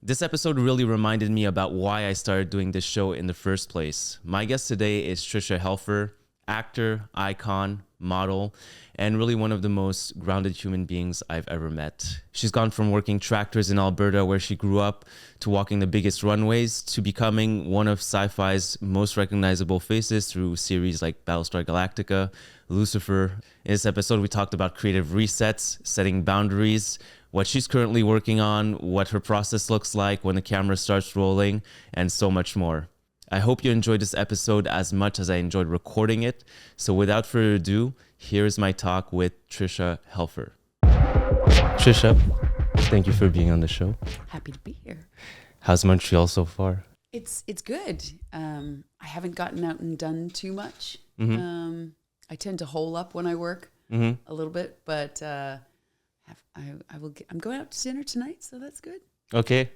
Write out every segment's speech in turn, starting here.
This episode really reminded me about why I started doing this show in the first place. My guest today is Tricia Helfer, actor, icon, model, and really one of the most grounded human beings I've ever met. She's gone from working tractors in Alberta, where she grew up, to walking the biggest runways, to becoming one of sci-fi's most recognizable faces through series like Battlestar Galactica, Lucifer. In this episode, we talked about creative resets, setting boundaries, what she's currently working on, what her process looks like when the camera starts rolling, and so much more. I hope you enjoyed this episode as much as I enjoyed recording it. So without further ado, here's my talk with Tricia Helfer. Tricia, thank you for being on the show. Happy to be here. How's Montreal so far? It's good. I haven't gotten out and done too much. I tend to hole up when I work a little bit, but I'm going out to dinner tonight, so that's good. Okay.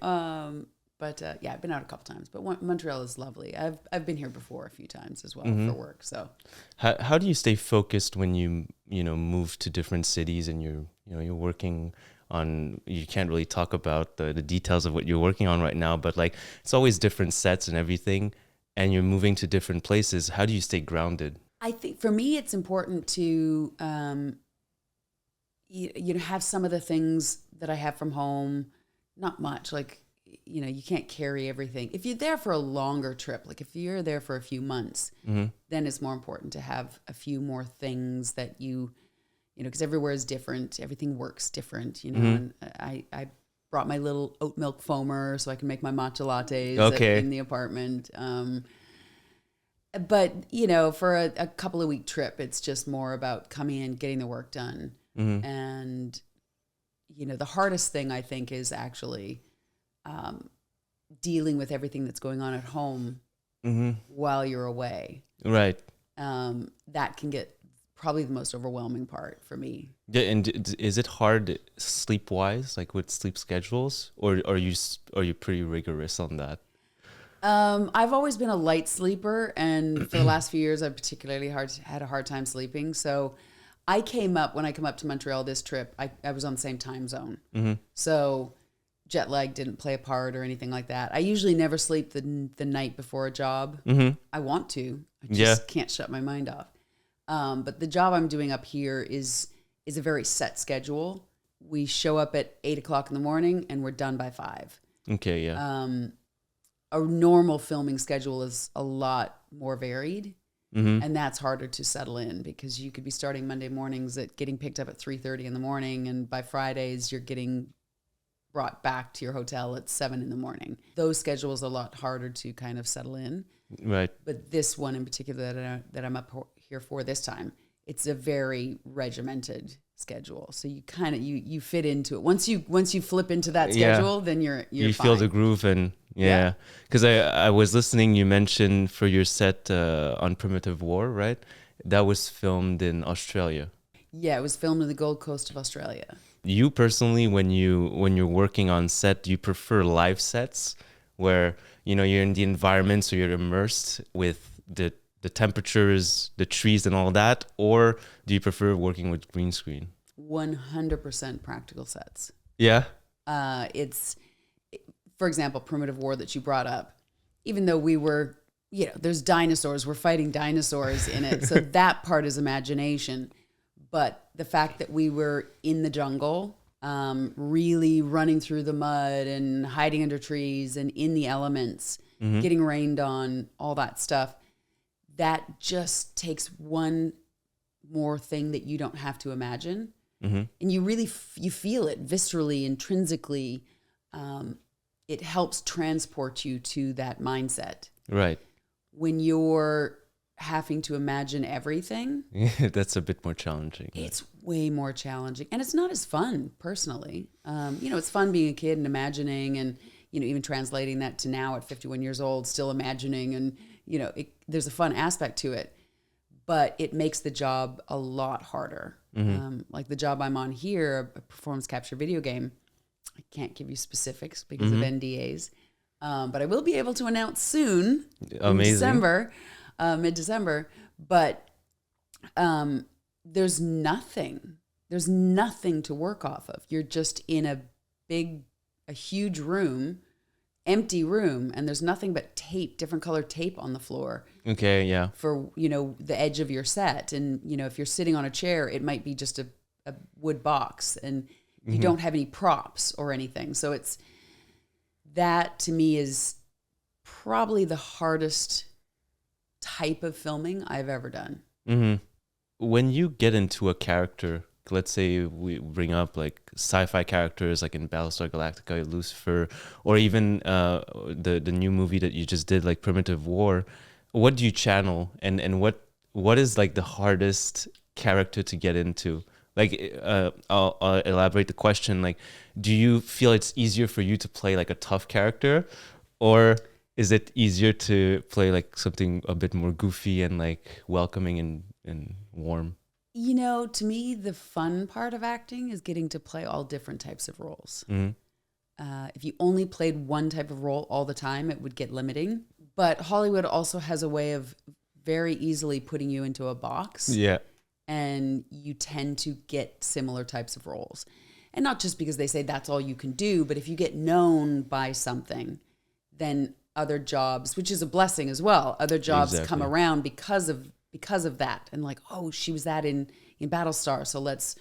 But I've been out a couple times. But Montreal is lovely. I've been here before a few times as well for work. So, how do you stay focused when you move to different cities and you're working on? You can't really talk about the details of what you're working on right now, but like it's always different sets and everything, and you're moving to different places. How do you stay grounded? I think for me, it's important to have some of the things that I have from home. Not much, like. You can't carry everything. If you're there for a longer trip, like if you're there for a few months, then it's more important to have a few more things that because everywhere is different. Everything works different, and I brought my little oat milk foamer so I can make my matcha lattes in the apartment. But, for a couple of week trip, it's just more about coming in, getting the work done. And, the hardest thing I think is actually dealing with everything that's going on at home while you're away. Right. That can get probably the most overwhelming part for me. Yeah, and is it hard sleep-wise, like with sleep schedules, or are you pretty rigorous on that? I've always been a light sleeper, and for the last few years, I've particularly had a hard time sleeping. So when I came up to Montreal this trip, I was on the same time zone. So jet lag didn't play a part or anything like that. I usually never sleep the night before a job. I want to. I just can't shut my mind off. But the job I'm doing up here is a very set schedule. We show up at 8 o'clock in the morning and we're done by 5. Okay, yeah. A normal filming schedule is a lot more varied. And that's harder to settle in because you could be starting Monday mornings at getting picked up at 3:30 in the morning. And by Fridays, you're getting brought back to your hotel at 7 in the morning. Those schedules are a lot harder to kind of settle in. Right. But this one in particular that I'm up here for this time, it's a very regimented schedule. So you kind of you fit into it. Once you flip into that schedule, then you're you fine. Feel the groove and because I was listening. You mentioned for your set on Primitive War, right? That was filmed in Australia. Yeah, it was filmed in the Gold Coast of Australia. You personally, when you're working on set, do you prefer live sets where you're in the environment, so you're immersed with the temperatures, the trees, and all that, or do you prefer working with green screen? 100% practical sets. Yeah. It's, for example, Primitive War that you brought up. Even though we were, there's dinosaurs, we're fighting dinosaurs in it, so that part is imagination. But the fact that we were in the jungle, really running through the mud and hiding under trees and in the elements, getting rained on, all that stuff, that just takes one more thing that you don't have to imagine. And you really, you feel it viscerally, intrinsically. It helps transport you to that mindset. Right. When you're having to imagine everything, that's a bit more challenging. It's way more challenging, and it's not as fun personally. It's fun being a kid and imagining, and even translating that to now at 51 years old, still imagining, and there's a fun aspect to it, but it makes the job a lot harder. Like the job I'm on here, a performance capture video game, I can't give you specifics because of NDAs, but I will be able to announce soon. Amazing. In mid-December, but there's nothing to work off of. You're just in a huge room empty room and there's nothing but tape, different colored tape on the floor. Okay, yeah. For, the edge of your set. And, if you're sitting on a chair, it might be just a wood box and you don't have any props or anything. So that to me is probably the hardest type of filming I've ever done. Mm-hmm. When you get into a character, let's say we bring up like sci-fi characters like in Battlestar Galactica, Lucifer, or even the new movie that you just did, like Primitive War, what do you channel and what is like the hardest character to get into? Like, I'll elaborate the question. Like, do you feel it's easier for you to play like a tough character, or is it easier to play like something a bit more goofy and like welcoming and warm? To me, the fun part of acting is getting to play all different types of roles. Mm-hmm. If you only played one type of role all the time, it would get limiting. But Hollywood also has a way of very easily putting you into a box. Yeah. And you tend to get similar types of roles. And not just because they say that's all you can do, but if you get known by something, then other jobs, which is a blessing as well, other jobs come around because of that. And like, oh, she was that in Battlestar, so let's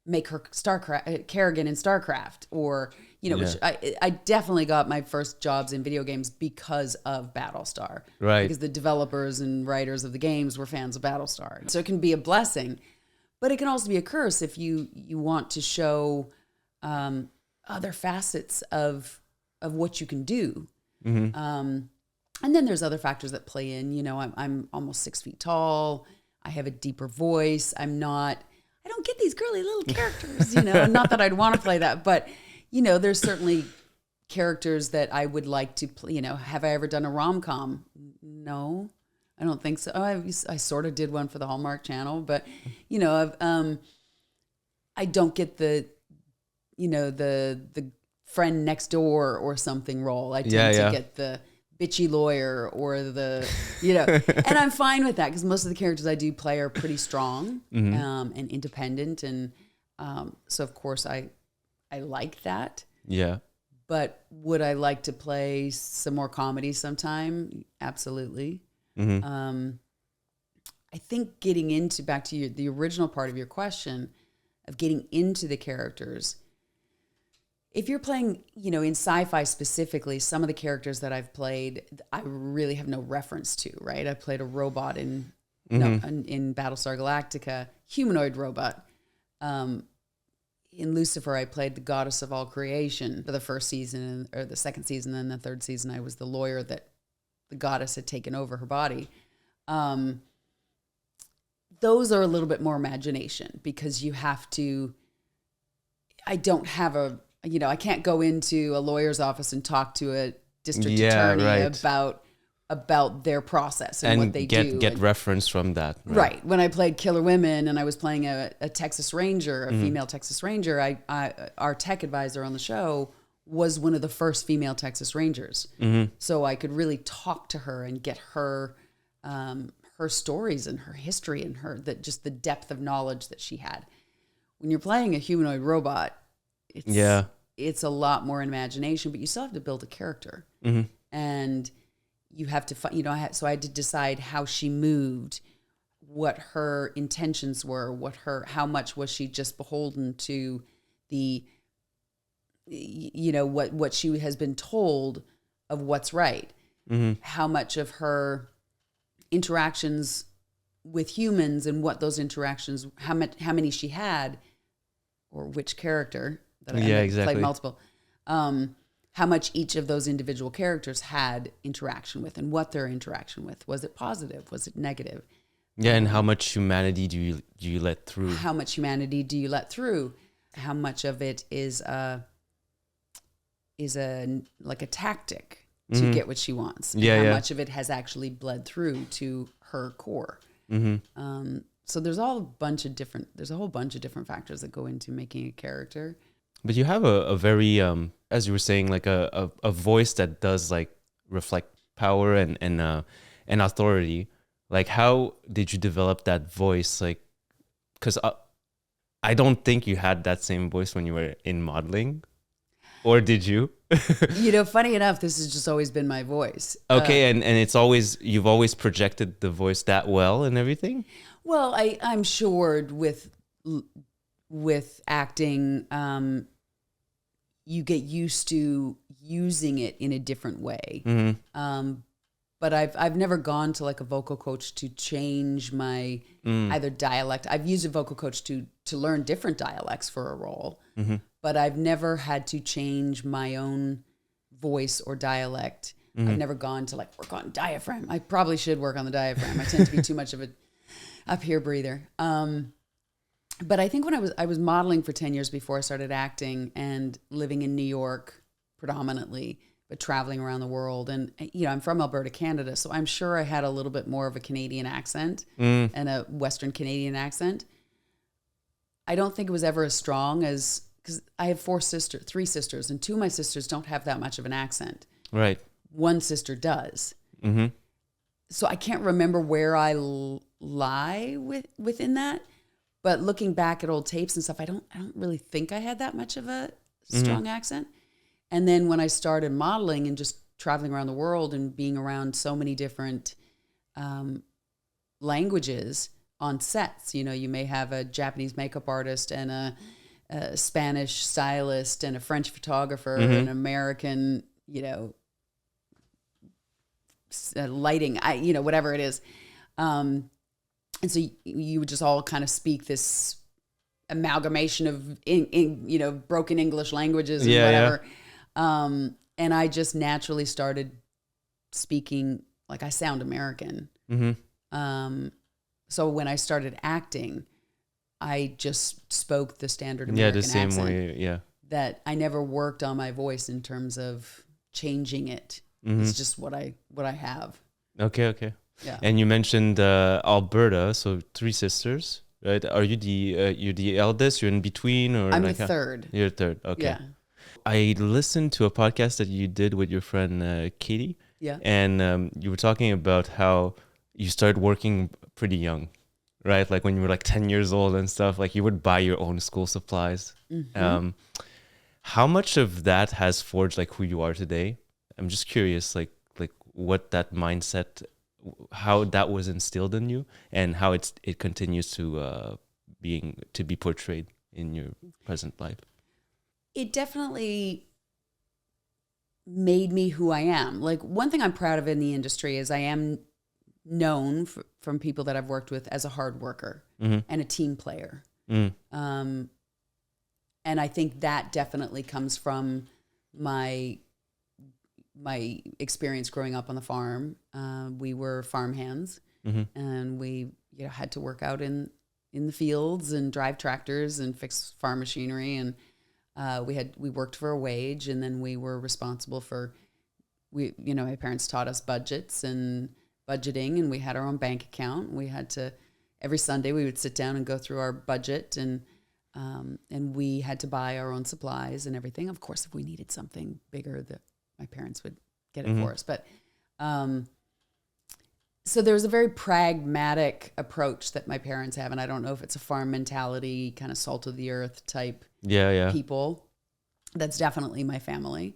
make her Kerrigan in StarCraft. Or, which I definitely got my first jobs in video games because of Battlestar. Right. Because the developers and writers of the games were fans of Battlestar. So it can be a blessing, but it can also be a curse if you want to show other facets of what you can do. Mm-hmm. And then there's other factors that play in. I'm almost 6 feet tall. I have a deeper voice. I don't get these girly little characters, not that I'd want to play that, but there's certainly characters that I would like to play. Have I ever done a rom-com? No, I don't think so. I sort of did one for the Hallmark Channel, but I don't get the friend next door or something role. I tend to get the bitchy lawyer or and I'm fine with that because most of the characters I do play are pretty strong and independent. And so of course I like that. Yeah. But would I like to play some more comedy sometime? Absolutely. Mm-hmm. I think getting into, back to the original part of your question of getting into the characters, if you're playing, in sci-fi specifically, some of the characters that I've played, I really have no reference to, right? I played a robot in Battlestar Galactica, humanoid robot. In Lucifer, I played the goddess of all creation for the first season, or the second season, and the third season, I was the lawyer that the goddess had taken over her body. Those are a little bit more imagination because you have to, I don't have I can't go into a lawyer's office and talk to a district attorney about their process and what they do. Get reference from that. Right. When I played Killer Women and I was playing a Texas Ranger, a female Texas Ranger, our tech advisor on the show was one of the first female Texas Rangers. Mm-hmm. So I could really talk to her and get her stories and her history and just the depth of knowledge that she had. When you're playing a humanoid robot, it's a lot more imagination, but you still have to build a character. Mm-hmm. And you have to, so I had to decide how she moved, what her intentions were, how much was she just beholden to the, what she has been told of what's right. Mm-hmm. How much of her interactions with humans and what those interactions, how many she had, or which character that I played multiple, how much each of those individual characters had interaction with and what their interaction with. Was it positive? Was it negative? Yeah, and how much humanity do you let through? How much humanity do you let through? How much of it is like a tactic to get what she wants? And how much of it has actually bled through to her core? Mm-hmm. So there's a whole bunch of different factors that go into making a character. But you have a very, as you were saying, like a voice that does like reflect power and authority. Like, how did you develop that voice? Like, because I don't think you had that same voice when you were in modeling, or did you? Funny enough, this has just always been my voice. Okay, and it's always, you've always projected the voice that well and everything? Well, I'm sure with acting, you get used to using it in a different way. But I've never gone to like a vocal coach to change my either dialect. I've used a vocal coach to learn different dialects for a role, but I've never had to change my own voice or dialect. I've never gone to like work on diaphragm. I probably should work on the diaphragm. I tend to be too much of a up here breather. But I think when I was modeling for 10 years before I started acting and living in New York predominantly, but traveling around the world. And, I'm from Alberta, Canada, so I'm sure I had a little bit more of a Canadian accent and a Western Canadian accent. I don't think it was ever as strong as, because I have three sisters, and two of my sisters don't have that much of an accent. Right. One sister does. So I can't remember where I lie within that. But looking back at old tapes and stuff, I don't really think I had that much of a strong accent. And then when I started modeling and just traveling around the world and being around so many different languages on sets, you may have a Japanese makeup artist and a Spanish stylist and a French photographer and an American, lighting, whatever it is. And so you would just all kind of speak this amalgamation of broken English languages and whatever. Yeah. And I just naturally started speaking like I sound American. So when I started acting, I just spoke the standard American accent. Yeah, the same way, yeah. That I never worked on my voice in terms of changing it. It's just what I have. Okay. Yeah. And you mentioned Alberta, so three sisters, right? Are you you're the eldest? You're in between, or I'm the third. You're third. Okay. Yeah. I listened to a podcast that you did with your friend Katie. Yeah. And you were talking about how you started working pretty young, right? Like when you were like 10 years old and stuff. Like you would buy your own school supplies. How much of that has forged like who you are today? I'm just curious, like what that mindset, how that was instilled in you, and how it continues to be portrayed in your present life. It definitely made me who I am. Like one thing I'm proud of in the industry is I am known from people that I've worked with as a hard worker and a team player. And I think that definitely comes from my experience growing up on the farm. We were farm hands, and we had to work out in the fields and drive tractors and fix farm machinery. And we worked for a wage, and then we were responsible for, my parents taught us budgets and budgeting, and we had our own bank account. We had to, every Sunday we would sit down and go through our budget, and we had to buy our own supplies and everything. Of course, if we needed something bigger, my parents would get it for us. But so there was a very pragmatic approach that my parents have, and I don't know if it's a farm mentality, kind of salt of the earth type people. That's definitely my family.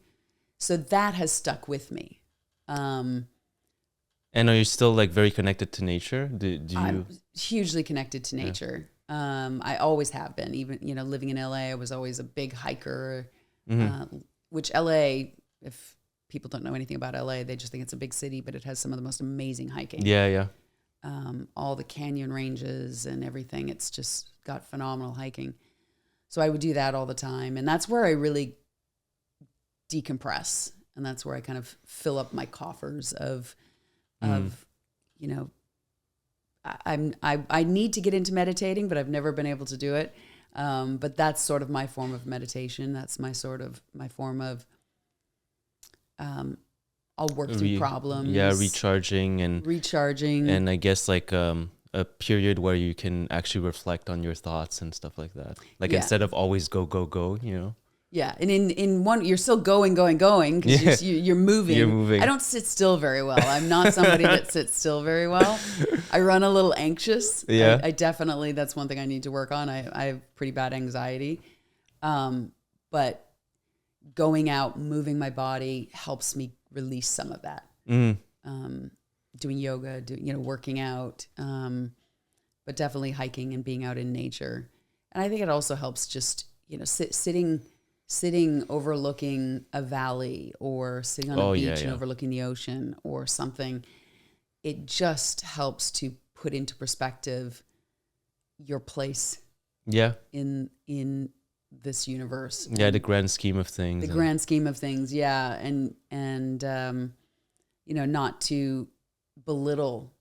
So that has stuck with me. And are you still like very connected to nature? Do you? I'm hugely connected to nature. I always have been. Even living in LA, I was always a big hiker. Which LA, if people don't know anything about LA, they just think it's a big city, but it has some of the most amazing hiking. Yeah. All the canyon ranges and everything. It's just got phenomenal hiking. So I would do that all the time, and that's where I really decompress, and that's where I kind of fill up my coffers of. I need to get into meditating, but I've never been able to do it. But that's sort of my form of meditation. That's my form of, I'll work through problems. Yeah. Recharging. And I guess like, a period where you can actually reflect on your thoughts and stuff like that. Like instead of always go, Yeah, and in one, you're still going because you're moving. You're moving. I don't sit still very well. I'm not somebody that sits still very well. I run a little anxious. Yeah, I definitely, that's one thing I need to work on. I have pretty bad anxiety, but going out, moving my body helps me release some of that. Doing yoga, working out, but definitely hiking and being out in nature. And I think it also helps just, sitting overlooking a valley or sitting on a beach and overlooking the ocean or something. It just helps to put into perspective your place in this universe. Yeah, the grand scheme of things. Yeah. And not to belittle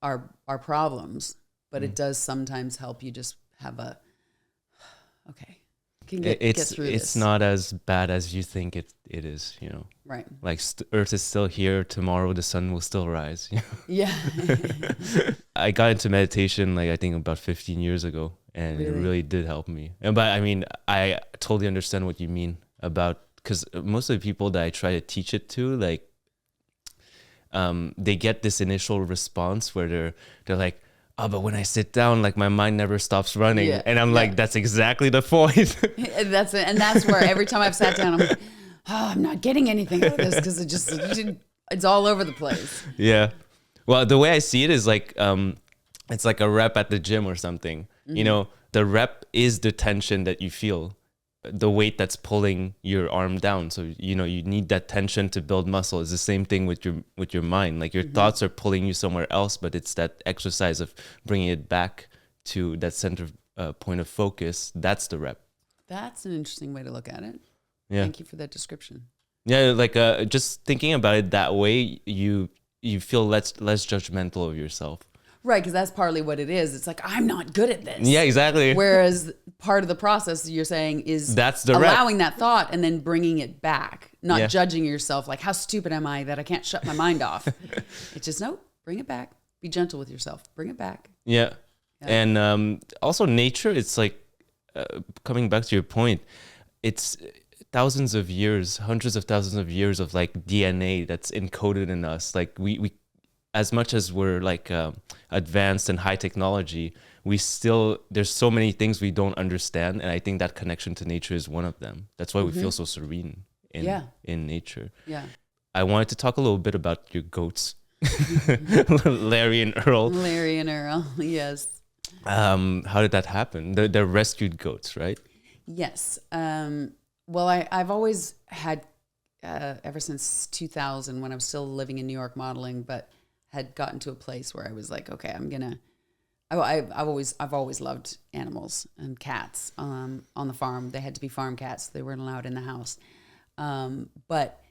our problems, but it does sometimes help you just have get through this. It's not as bad as you think it is, Right. Like Earth is still here. Tomorrow the sun will still rise. Yeah. I got into meditation I think about 15 years ago, and it really did help me. But I mean, I totally understand what you mean about, because most of the people that I try to teach it to, they get this initial response where they're like, oh, but when I sit down, my mind never stops running. Yeah. And I'm like, that's exactly the point. And that's where every time I've sat down, I'm like, I'm not getting anything out of this because it's all over the place. Yeah. Well, the way I see it is it's like a rep at the gym or something. Mm-hmm. The rep is the tension that you feel, the weight that's pulling your arm down. So, you need that tension to build muscle. It's the same thing with your mind. Your thoughts are pulling you somewhere else, but it's that exercise of bringing it back to that center point of focus. That's the rep. That's an interesting way to look at it. Yeah. Thank you for that description. Yeah. Just thinking about it that way, you feel less judgmental of yourself. Right, because that's partly what it is. It's like, I'm not good at this. Yeah, exactly. Whereas part of the process you're saying is that's the allowing that thought and then bringing it back, not judging yourself like, how stupid am I that I can't shut my mind off? It's just, no, bring it back. Be gentle with yourself. Bring it back. Yeah. And also nature, it's coming back to your point, it's thousands of years, hundreds of thousands of years of DNA that's encoded in us. We as much as we're advanced and high technology, there's so many things we don't understand, and I think that connection to nature is one of them. That's why we feel so serene in nature. Yeah. I wanted to talk a little bit about your goats, Larry and Earl. Larry and Earl, yes. How did that happen? They're rescued goats, right? Yes. Well, I've always had ever since 2000, when I was still living in New York modeling, but had gotten to a place where I was like, okay, I've always loved animals and cats on the farm. They had to be farm cats. They weren't allowed in the house. But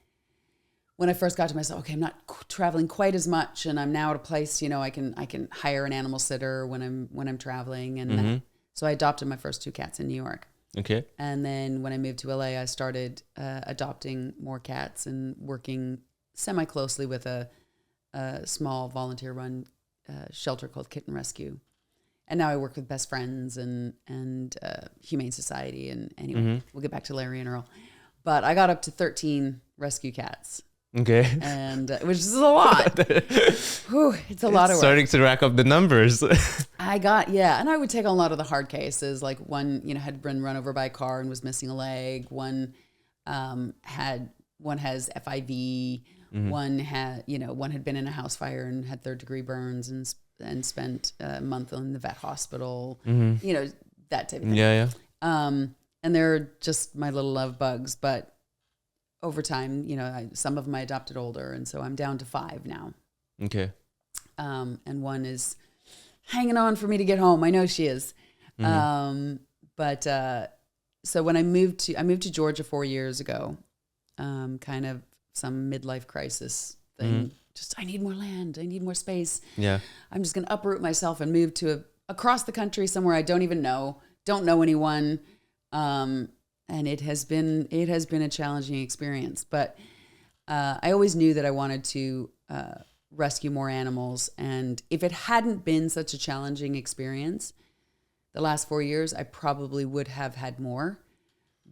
when I first got to myself, okay, I'm not traveling quite as much, and I'm now at a place, I can hire an animal sitter when I'm traveling, and so I adopted my first 2 cats in New York. Okay. And then when I moved to LA, I started adopting more cats and working semi-closely with a small volunteer-run shelter called Kitten Rescue. And now I work with Best Friends and Humane Society. And anyway, we'll get back to Larry and Earl. But I got up to 13 rescue cats. Okay. And which is a lot. Whew, it's a lot of work. Starting to rack up the numbers. And I would take on a lot of the hard cases. Like one, had been run over by a car and was missing a leg. One has FIV. One had been in a house fire and had 3rd-degree burns and spent a month in the vet hospital. That type of thing. Yeah. And they're just my little love bugs, but over time, some of them I adopted older, and so I'm down to 5 now. Okay. And one is hanging on for me to get home. I know she is. But so when I moved to Georgia 4 years ago, kind of some midlife crisis thing. Just, I need more land. I need more space. Yeah. I'm just going to uproot myself and move to across the country somewhere I don't even know, don't know anyone. And it has been a challenging experience, but I always knew that I wanted to rescue more animals. And if it hadn't been such a challenging experience, the last 4 years, I probably would have had more.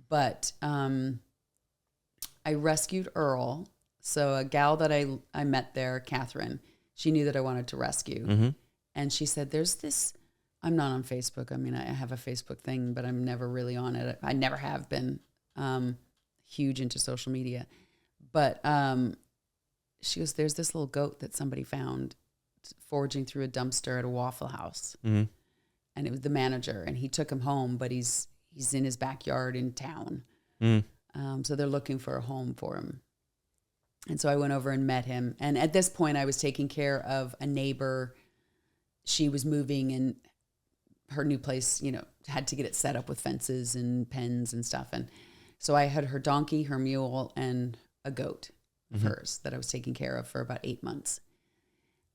But I rescued Earl. So a gal that I met there, Catherine, she knew that I wanted to rescue. And she said, there's this, I'm not on Facebook. I mean, I have a Facebook thing, but I'm never really on it. I never have been. huge into social media. But she goes, there's this little goat that somebody found foraging through a dumpster at a Waffle House. Mm-hmm. And it was the manager, and he took him home, but he's in his backyard in town. Mm. So they're looking for a home for him. And so I went over and met him. And at this point, I was taking care of a neighbor. She was moving, and her new place, had to get it set up with fences and pens and stuff. And so I had her donkey, her mule, and a goat of hers that I was taking care of for about 8 months.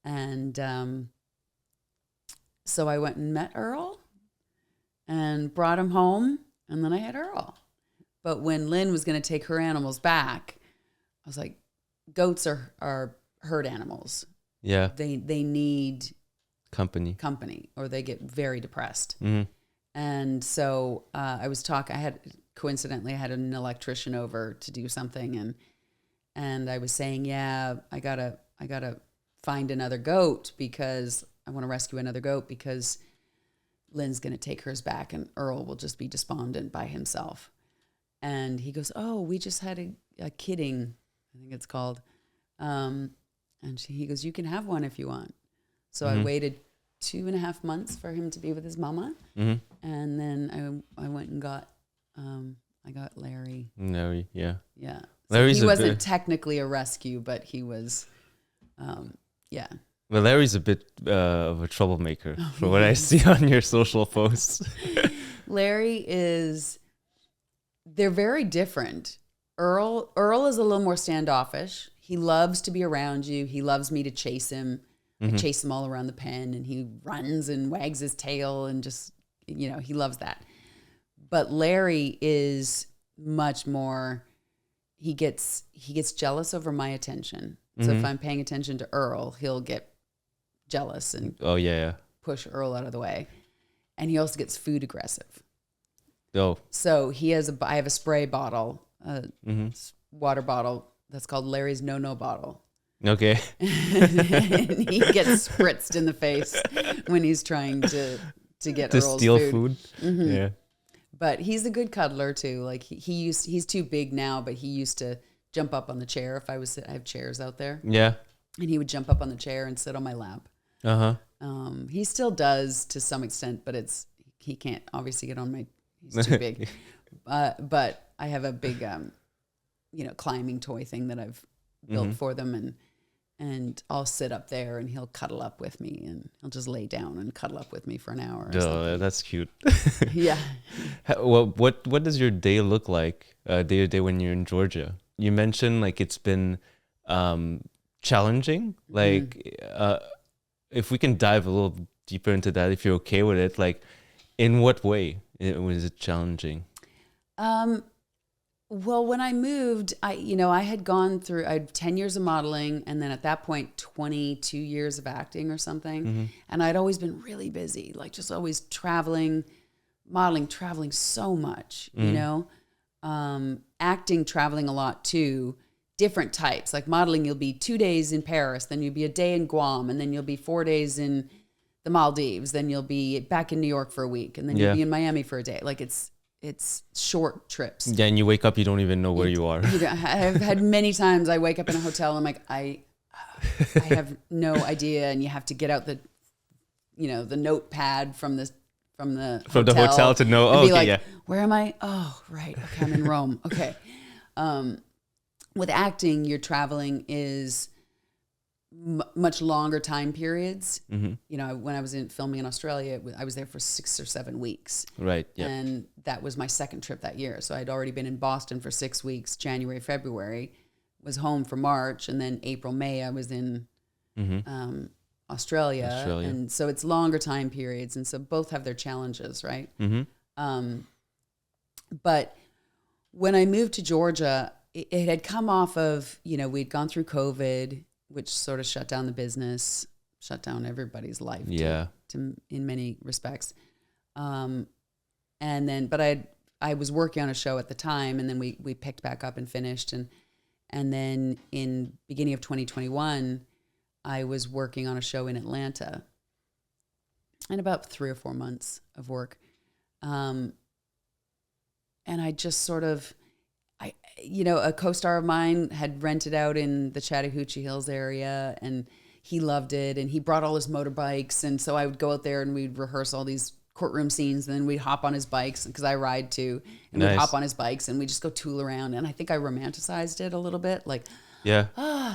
And so I went and met Earl and brought him home, and then I had Earl. But when Lynn was going to take her animals back, I was like, goats are herd animals. Yeah. They need company, or they get very depressed. Mm-hmm. And so I had an electrician over to do something, and I was saying, yeah, I gotta find another goat because I want to rescue another goat because Lynn's going to take hers back and Earl will just be despondent by himself. And he goes, oh, we just had a kidding, I think it's called. And he goes, you can have one if you want. So I waited 2.5 months for him to be with his mama. Mm-hmm. And then I went and got Larry. Larry, yeah. Yeah. So he wasn't technically a rescue, but he was, yeah. Well, Larry's a bit of a troublemaker from what I see on your social posts. Larry they're very different. Earl is a little more standoffish. He loves to be around you. He loves me to chase him. I chase him all around the pen, and he runs and wags his tail and just, he loves that. But Larry is much more, he gets jealous over my attention. So if I'm paying attention to Earl, he'll get jealous and push Earl out of the way. And he also gets food aggressive. Oh. So I have a spray bottle, water bottle that's called Larry's no bottle. Okay. And he gets spritzed in the face when he's trying to get Earl's steal food. Mm-hmm. Yeah. But he's a good cuddler too. Like he's too big now, but he used to jump up on the chair I have chairs out there. Yeah. And he would jump up on the chair and sit on my lap. Uh-huh. He still does to some extent, but he can't obviously get on he's too big. But I have a big, climbing toy thing that I've built for them, and I'll sit up there and he'll cuddle up with me, and he'll just lay down and cuddle up with me for an hour. Oh, that's cute. Yeah. Well, what does your day look like day to day when you're in Georgia? You mentioned like it's been challenging. Like if we can dive a little deeper into that, if you're okay with it, like in what way was it challenging? Well, when I moved, I had gone through, I had 10 years of modeling, and then at that point, 22 years of acting or something. And I'd always been really busy, like just always traveling so much, acting, traveling a lot too, different types. Like modeling, you'll be 2 days in Paris, then you'll be a day in Guam, and then you'll be 4 days in the Maldives, then you'll be back in New York for a week, and then you'll be in Miami for a day. Like it's short trips. Yeah, and you wake up, you don't even know where you are. I've had many times I wake up in a hotel, and I'm like, I have no idea, and you have to get out the notepad from the hotel to know. Oh, okay, where am I? Oh, right. Okay, I'm in Rome. Okay. With acting, your traveling is much longer time periods. When I was filming in Australia, I was there for 6 or 7 weeks. Right. Yeah. And that was my second trip that year. So I'd already been in Boston for 6 weeks, January, February, was home for March, and then April, May, I was in Australia. And so it's longer time periods. And so both have their challenges, right? But when I moved to Georgia, it had come off of, we'd gone through COVID, which sort of shut down the business, shut down everybody's life to in many respects. And then, but I was working on a show at the time, and then we picked back up and finished. And then in beginning of 2021, I was working on a show in Atlanta, and about 3 or 4 months of work. And I just sort of, a co-star of mine had rented out in the Chattahoochee Hills area, and he loved it, and he brought all his motorbikes, and so I would go out there and we'd rehearse all these courtroom scenes, and then we'd hop on his bikes because I ride too, and we'd hop on his bikes and we'd just go tool around. And I think I romanticized it a little bit, like,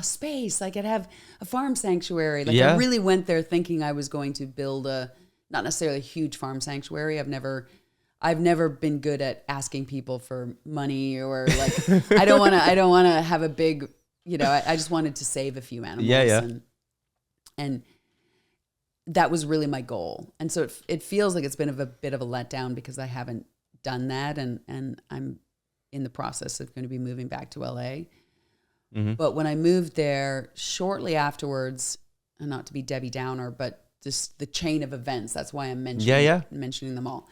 space. I could have a farm sanctuary. Like I really went there thinking I was going to build not necessarily a huge farm sanctuary. I've never been good at asking people for money, or like I don't want to have a big, I just wanted to save a few animals. And that was really my goal. And so it feels like it's been a bit of a letdown because I haven't done that. And I'm in the process of going to be moving back to LA. Mm-hmm. But when I moved there shortly afterwards, and not to be Debbie Downer, but just the chain of events, that's why I'm mentioning them all.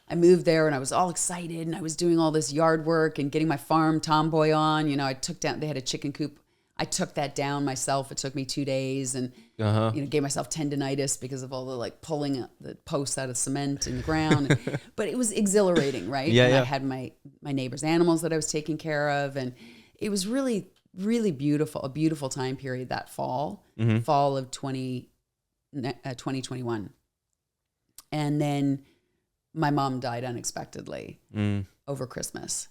I moved there and I was all excited, and I was doing all this yard work and getting my farm tomboy on. I took down, they had a chicken coop. I took that down myself. It took me 2 days, and gave myself tendinitis because of all the like pulling the posts out of cement in the ground. But it was exhilarating, right? I had my neighbor's animals that I was taking care of, and it was really, really beautiful. A beautiful time period that fall of 2021, and then my mom died unexpectedly over Christmas,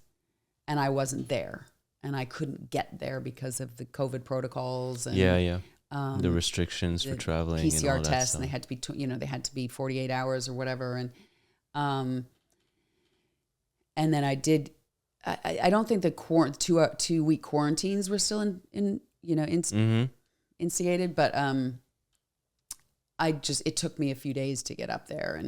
and I wasn't there. And I couldn't get there because of the COVID protocols and the restrictions for traveling, PCR and all tests, that and they had to be they had to be 48 hours or whatever. And then I did. I don't think the 2 week quarantines were still instigated, but it took me a few days to get up there,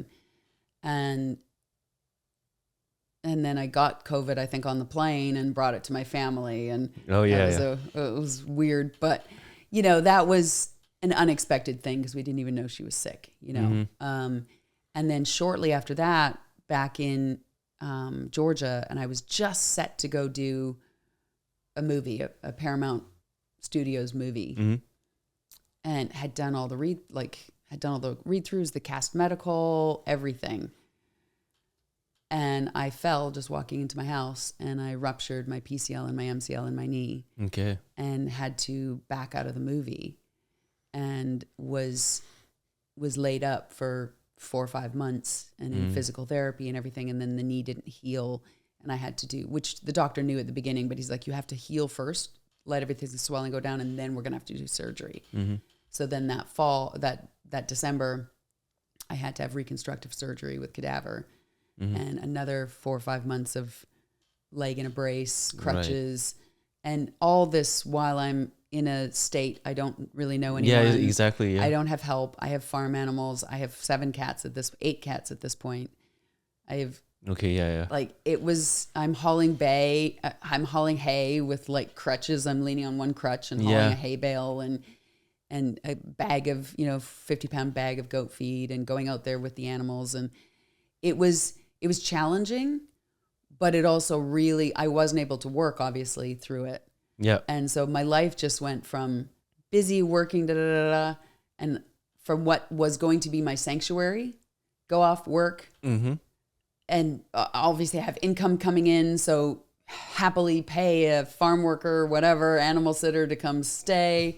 and then I got COVID, I think, on the plane and brought it to my family. And it was weird. But, that was an unexpected thing because we didn't even know she was sick, And then shortly after that, back in Georgia, and I was just set to go do a movie, a Paramount Studios movie, and had done all the read-throughs, the cast medical, everything. And I fell just walking into my house, and I ruptured my PCL and my MCL in my knee. Okay. And had to back out of the movie, and was laid up for 4 or 5 months and in physical therapy and everything. And then the knee didn't heal, and I had to do, which the doctor knew at the beginning, but he's like, you have to heal first, let everything, the swelling go down, and then we're going to have to do surgery. Mm-hmm. So then that fall, that December, I had to have reconstructive surgery with cadaver. And another 4 or 5 months of leg in a brace, crutches, and all this while I'm in a state I don't really know anyone. Yeah, exactly. Yeah. I don't have help. I have farm animals. I have 8 cats at this point. I have. Okay. Yeah. Like it was. I'm hauling hay with like crutches. I'm leaning on one crutch and hauling a hay bale and a bag of 50-pound bag of goat feed and going out there with the animals, and it was challenging, but it also really, I wasn't able to work obviously through it. Yeah. And so my life just went from busy working, and from what was going to be my sanctuary, go off work, and obviously have income coming in. So happily pay a farm worker, whatever, animal sitter to come stay.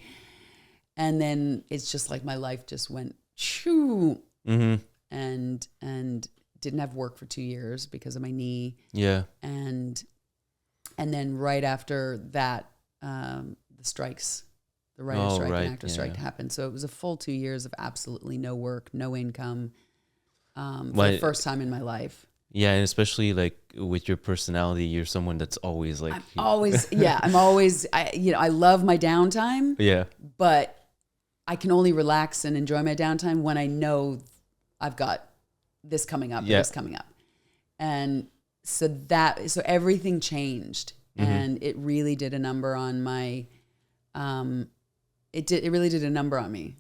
And then it's just like my life just went shoo, and didn't have work for 2 years because of my knee. Yeah. And then right after that, the writer's strike and actor strike happened. So it was a full 2 years of absolutely no work, no income, for the first time in my life. Yeah, and especially like with your personality, you're someone that's always like... I love my downtime. Yeah. But I can only relax and enjoy my downtime when I know I've got this coming up, this coming up. And so everything changed, and it really did a number on my, it really did a number on me.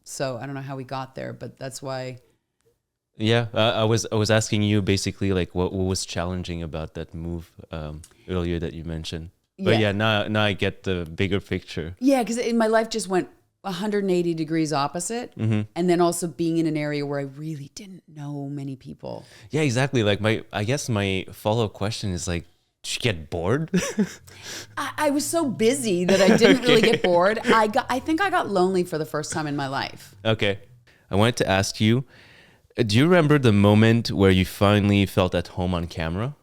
So I don't know how we got there, but that's why. Yeah. I was asking you basically like what was challenging about that move, earlier that you mentioned, but now I get the bigger picture. Yeah. Cause my life just went 180 degrees opposite, and then also being in an area where I really didn't know many people. Yeah, exactly. Like I guess my follow-up question is like, Did you get bored? I was so busy that I didn't really get bored. I think I got lonely for the first time in my life. Okay. I wanted to ask you, do you remember the moment where you finally felt at home on camera?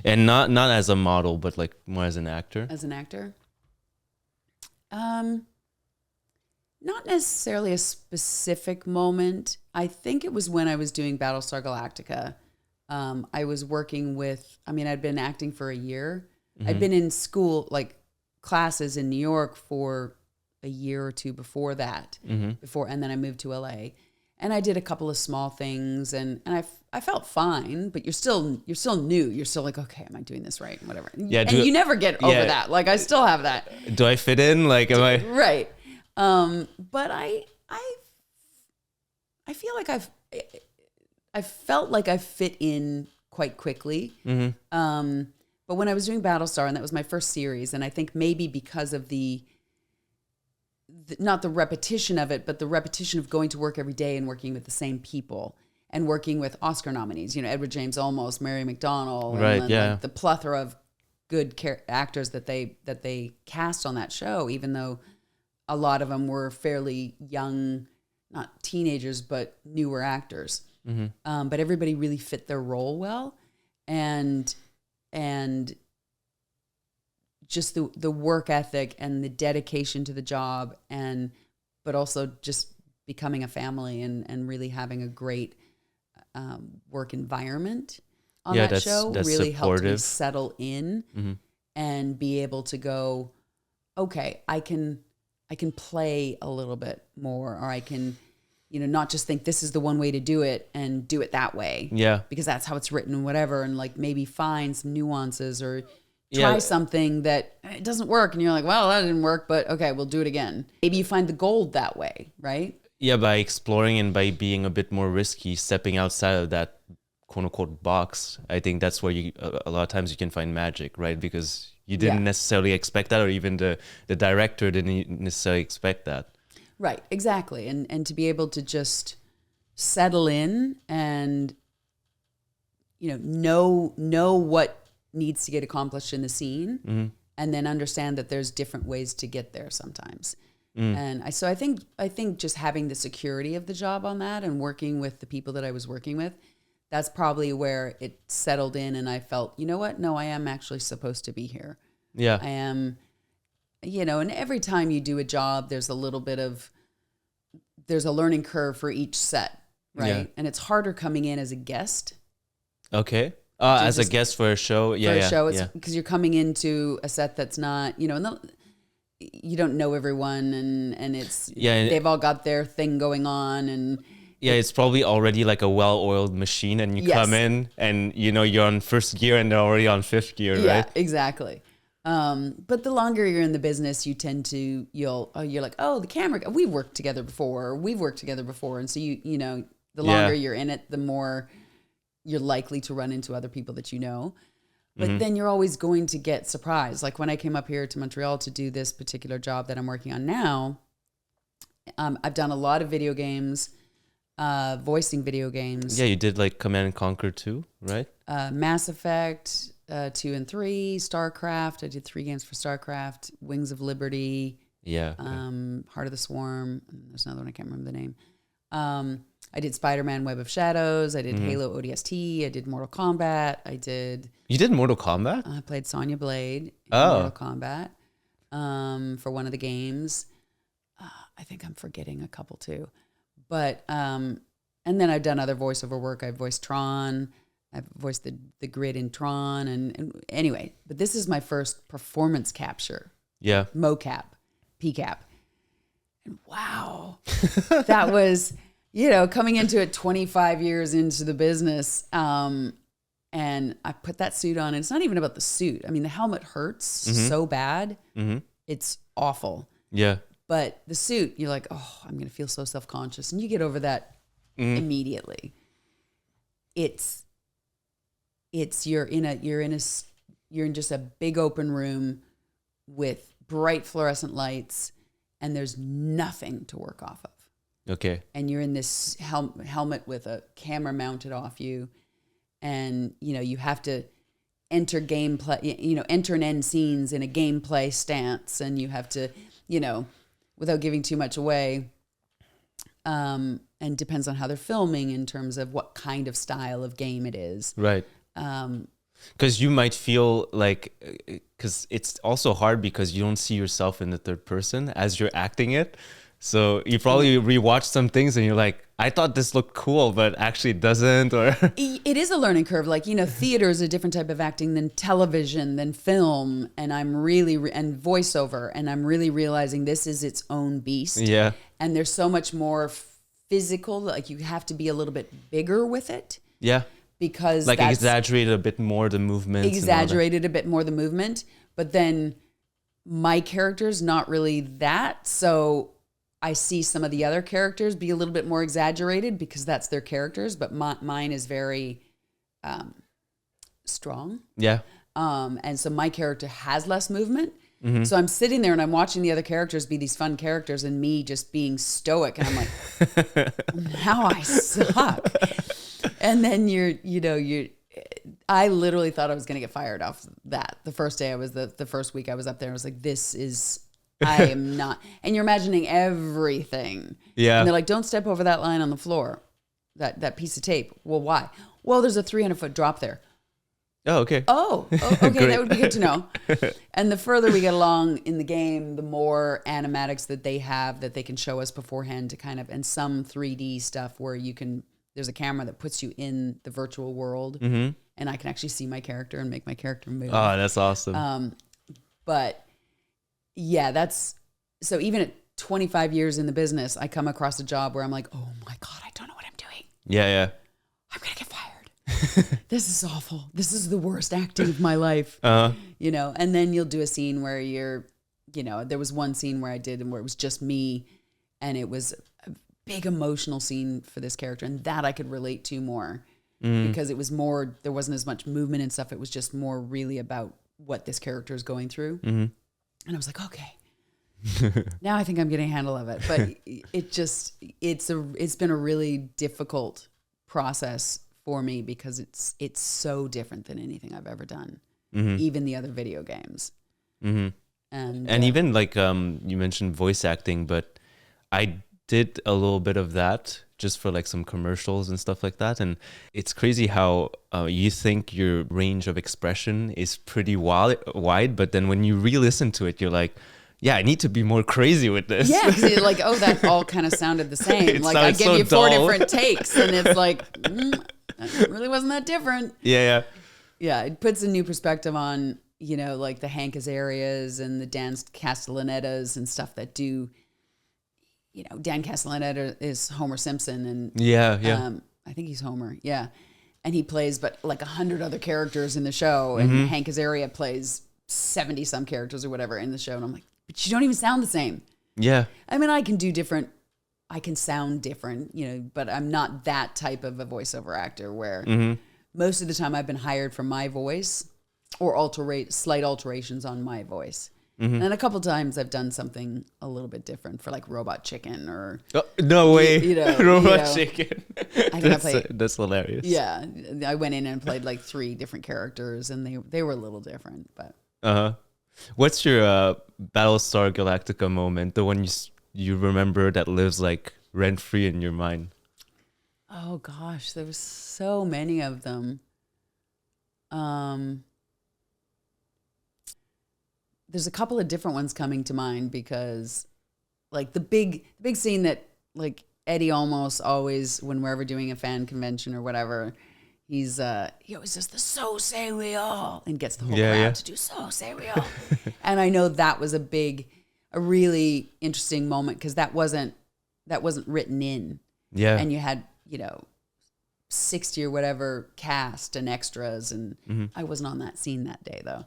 And not as a model, but like more as an actor? As an actor? Not necessarily a specific moment. I think it was when I was doing Battlestar Galactica. I was working with, I'd been acting for a year. I'd been in school, like classes in New York for a year or two before that, and then I moved to LA, and I did a couple of small things, and I felt fine, but you're still new. You're still like, okay, am I doing this right? Whatever. Yeah. And you never get over that. Like I still have that. Do I fit in? Like, am I? Right. But I feel like I felt like I fit in quite quickly. But when I was doing Battlestar, and that was my first series, and I think maybe because of not the repetition of it, but the repetition of going to work every day and working with the same people and working with Oscar nominees, Edward James Olmos, Mary McDonnell, right, and then, like, the plethora of good actors that they cast on that show, even though a lot of them were fairly young, not teenagers, but newer actors. But everybody really fit their role well. And just the work ethic and the dedication to the job, but also just becoming a family and really having a great work environment on that show really helped me settle in and be able to go, okay, I can play a little bit more, or I can, not just think this is the one way to do it and do it that way. Yeah. Because that's how it's written and whatever. And like maybe find some nuances or try something that it doesn't work. And you're like, well, that didn't work, but okay, we'll do it again. Maybe you find the gold that way, right? Yeah, by exploring and by being a bit more risky, stepping outside of that quote unquote box. I think that's where a lot of times you can find magic, right? Because you didn't necessarily expect that, or even the director didn't necessarily expect that. Right, exactly. And to be able to just settle in and, know what needs to get accomplished in the scene, and then understand that there's different ways to get there sometimes. And so I think just having the security of the job on that and working with the people that I was working with, that's probably where it settled in, and I felt, you know what? No, I am actually supposed to be here. Yeah. I am, and every time you do a job, there's a learning curve for each set, right? Yeah. And it's harder coming in as a guest. Okay. As a guest for a show. Yeah. For a show, it's because you're coming into a set that's not, you don't know everyone, and it's, they've all got their thing going on, and it's probably already like a well-oiled machine, and you come in and you're on first gear and they're already on fifth gear, right? Yeah, exactly. But the longer you're in the business, you tend to, you're like, oh, the camera, we've worked together before. And so the longer you're in it, the more you're likely to run into other people that you know. But then you're always going to get surprised. Like when I came up here to Montreal to do this particular job that I'm working on now, I've done a lot of video games, voicing video games. Yeah, you did like Command and Conquer 2, right? Mass Effect 2 and 3, StarCraft. I did 3 games for StarCraft. Wings of Liberty. Yeah. Heart of the Swarm. There's another one, I can't remember the name. I did Spider-Man Web of Shadows. I did Halo ODST. I did Mortal Kombat. You did Mortal Kombat? I played Sonya Blade in Mortal Kombat for one of the games. I think I'm forgetting a couple too. But, and then I've done other voiceover work. I've voiced Tron. I've voiced the grid in Tron. And anyway, but this is my first performance capture. Yeah. Mocap, PCAP. And wow, that was, coming into it 25 years into the business. And I put that suit on, and it's not even about the suit. I mean, the helmet hurts so bad. It's awful. Yeah. But the suit, you're like, oh, I'm going to feel so self-conscious. And you get over that immediately. You're in just a big open room with bright fluorescent lights, and there's nothing to work off of. Okay. And you're in this helmet with a camera mounted off you, and you have to enter gameplay, enter and end scenes in a gameplay stance, and you have to, without giving too much away, and depends on how they're filming in terms of what kind of style of game it is. Right. Because you might feel like, because it's also hard because you don't see yourself in the third person as you're acting it. So you probably rewatch some things and you're like, I thought this looked cool, but actually it doesn't. Or it is a learning curve. Like, theater is a different type of acting than television, than film. And I'm really, and voiceover. And I'm really realizing this is its own beast. Yeah. And there's so much more physical, like you have to be a little bit bigger with it. Yeah. Because like exaggerated a bit more the movement. Exaggerated a bit more the movement. But then my character's not really that. So I see some of the other characters be a little bit more exaggerated because that's their characters. But mine is very strong. Yeah. And so my character has less movement. Mm-hmm. So I'm sitting there and I'm watching the other characters be these fun characters and me just being stoic. And I'm like, now I suck. And then I literally thought I was going to get fired off that. The first day the first week I was up there, I was like, I am not. And you're imagining everything. Yeah. And they're like, don't step over that line on the floor, that piece of tape. Well, why? Well, there's a 300-foot drop there. Oh, okay. Oh, okay. That would be good to know. And the further we get along in the game, the more animatics that they have that they can show us beforehand to kind of, and some 3D stuff where there's a camera that puts you in the virtual world, and I can actually see my character and make my character move. Oh, that's awesome. But yeah, so even at 25 years in the business, I come across a job where I'm like, oh my God, I don't know what I'm doing. Yeah. I'm going to get fired. This is awful. This is the worst acting of my life. And then you'll do a scene where there was one scene where I did and where it was just me, and it was a big emotional scene for this character, and that I could relate to more because it was more, there wasn't as much movement and stuff. It was just more really about what this character is going through. And I was like, okay, now I think I'm getting a handle of it. But it's been a really difficult process for me because it's so different than anything I've ever done, even the other video games. And even like you mentioned voice acting, but I did a little bit of that just for like some commercials and stuff like that. And it's crazy how you think your range of expression is pretty wide, but then when you re-listen to it, you're like, yeah, I need to be more crazy with this. Yeah, because you're like, oh, that all kind of sounded the same. Like I give you 4 different takes, and it's like, it really wasn't that different. Yeah. Yeah, it puts a new perspective on, like the Hank Azarias and the Dan Castellanettas and stuff that do, Dan Castellaneta is Homer Simpson. And yeah. I think he's Homer. Yeah. And he plays, but like 100 other characters in the show. And Hank Azaria plays 70 some characters or whatever in the show. And I'm like, but you don't even sound the same. Yeah. I mean, I can sound different, but I'm not that type of a voiceover actor where most of the time I've been hired for my voice or slight alterations on my voice. And a couple times I've done something a little bit different for like Robot Chicken or... Oh, no way. Robot Chicken. That's hilarious. Yeah. I went in and played like 3 different characters and they were a little different, but... What's your Battlestar Galactica moment? The one you remember that lives like rent free in your mind? Oh gosh, there was so many of them. There's a couple of different ones coming to mind because, like the big scene that like Eddie almost always, when we're ever doing a fan convention or whatever, he always does the "so say we all" and gets the whole crowd to do "so say we all." And I know that was a really interesting moment because that wasn't written in. Yeah. And you had 60 or whatever cast and extras, and I wasn't on that scene that day though.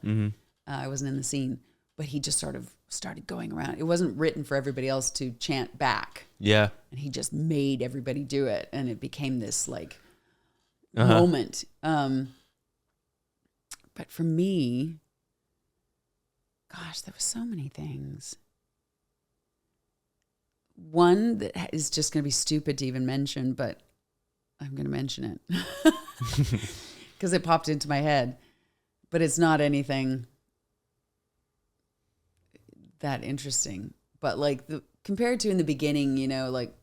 I wasn't in the scene, but he just sort of started going around. It wasn't written for everybody else to chant back. Yeah. And he just made everybody do it, and it became this like moment. But for me, gosh, there were so many things. One that is just going to be stupid to even mention, but I'm going to mention it because it popped into my head. but it's not anything that interesting. But like compared to in the beginning, you know, like